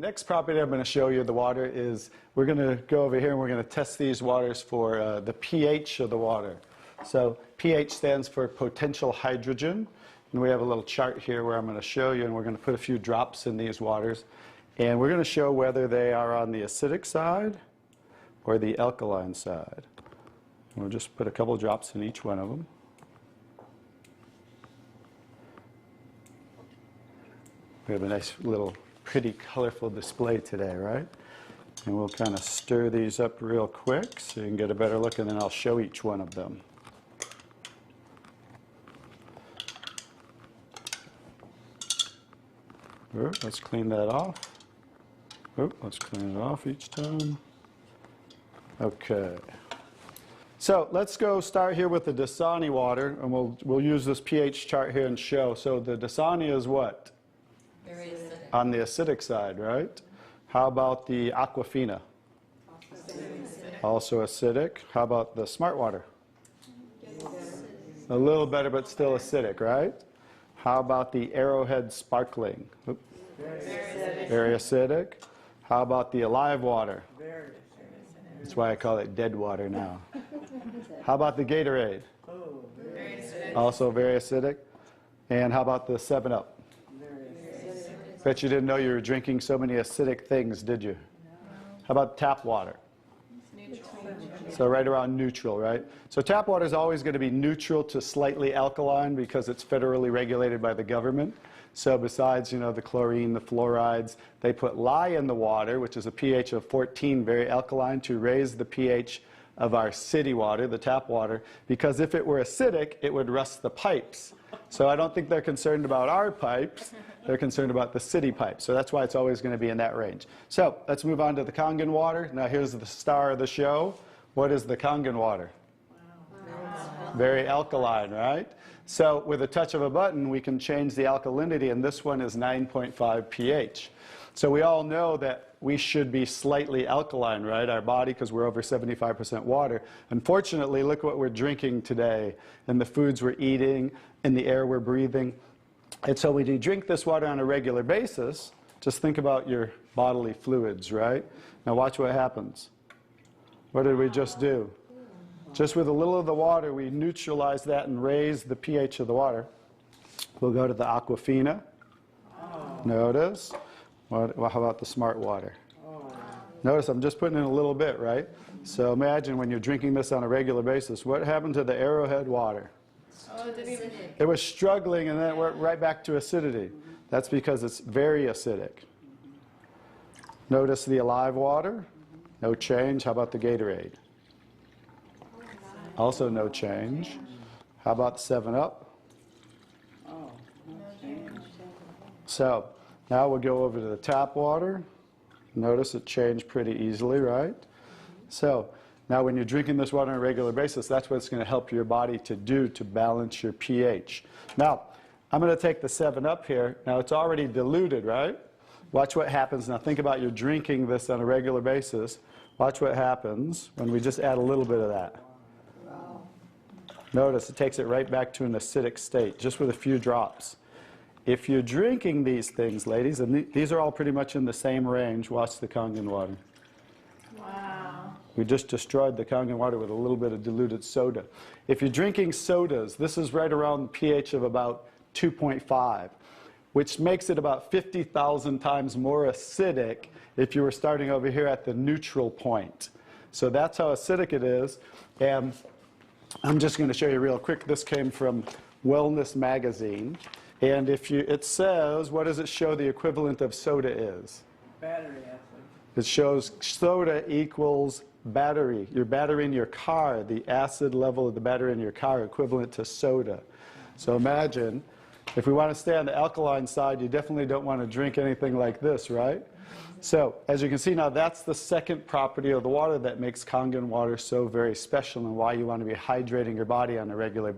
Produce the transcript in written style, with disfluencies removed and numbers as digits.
next property I'm going to show you, the water, is we're going to go over here and we're going to test these waters for the pH of the water. So pH stands for potential hydrogen. And we have a little chart here where I'm going to show you, and we're going to put a few drops in these waters. And we're going to show whether they are on the acidic side or the alkaline side. And we'll just put a couple drops in each one of them. We have a nice little pretty colorful display today, right? And we'll kind of stir these up real quick so you can get a better look, and then I'll show each one of them. Let's clean that off. Let's clean it off each time. Okay. So let's go start here with the Dasani water, and we'll use this pH chart here and show. So the Dasani is what? Very acidic. On the acidic side, right? How about the Aquafina? Also acidic. How about the Smart Water? A little better, but still acidic, right? How about the Arrowhead Sparkling? Oops. Very acidic. How about the Alive Water? That's why I call it dead water now. How about the Gatorade? Very acidic. Also very acidic. And how about the 7-Up? Bet you didn't know you were drinking so many acidic things, did you? How about tap water? So right around neutral, right? So tap water is always going to be neutral to slightly alkaline because it's federally regulated by the government. So besides, you know, the chlorine, the fluorides, they put lye in the water, which is a pH of 14, very alkaline, to raise the pH of our city water, the tap water, because if it were acidic, it would rust the pipes. So I don't think they're concerned about our pipes. They're concerned about the city pipes. So that's why it's always going to be in that range. So let's move on to the Kangen water. Now here's the star of the show. What is the Kangen water? Very alkaline, right? So with a touch of a button, we can change the alkalinity, and this one is 9.5 pH. So we all know that we should be slightly alkaline, right? Our body, because we're over 75% water. Unfortunately, look what we're drinking today, and the foods we're eating, and the air we're breathing. And so when you drink this water on a regular basis, just think about your bodily fluids, right? Now watch what happens. What did we just do? Just with a little of the water, we neutralize that and raise the pH of the water. We'll go to the Aquafina. Notice. How about the Smart Water? Notice I'm just putting in a little bit, right? So imagine when you're drinking this on a regular basis, what happened to the Arrowhead water? It was struggling, and then it went right back to acidity. That's because it's very acidic. Notice the Alive Water. No change. How about the Gatorade? Also no change. How about the 7-Up? So now we'll go over to the tap water. Notice it changed pretty easily, right? So now when you're drinking this water on a regular basis, that's what it's going to help your body to do to balance your pH. Now, I'm going to take the 7-Up here. Now it's already diluted, right? Watch what happens. Now think about you're drinking this on a regular basis. Watch what happens when we just add a little bit of that. Notice it takes it right back to an acidic state, just with a few drops. If you're drinking these things, ladies, and these are all pretty much in the same range, watch the Kangen water. Wow. We just destroyed the Kangen water with a little bit of diluted soda. If you're drinking sodas, this is right around the pH of about 2.5, which makes it about 50,000 times more acidic if you were starting over here at the neutral point. So that's how acidic it is. And I'm just going to show you real quick. This came from Wellness Magazine. And it says, what does it show the equivalent of soda is? Battery acid. It shows soda equals battery. Your battery in your car, the acid level of the battery in your car equivalent to soda. So imagine, if we want to stay on the alkaline side, you definitely don't want to drink anything like this, right? So as you can see now, that's the second property of the water that makes Kangen water so very special and why you want to be hydrating your body on a regular basis.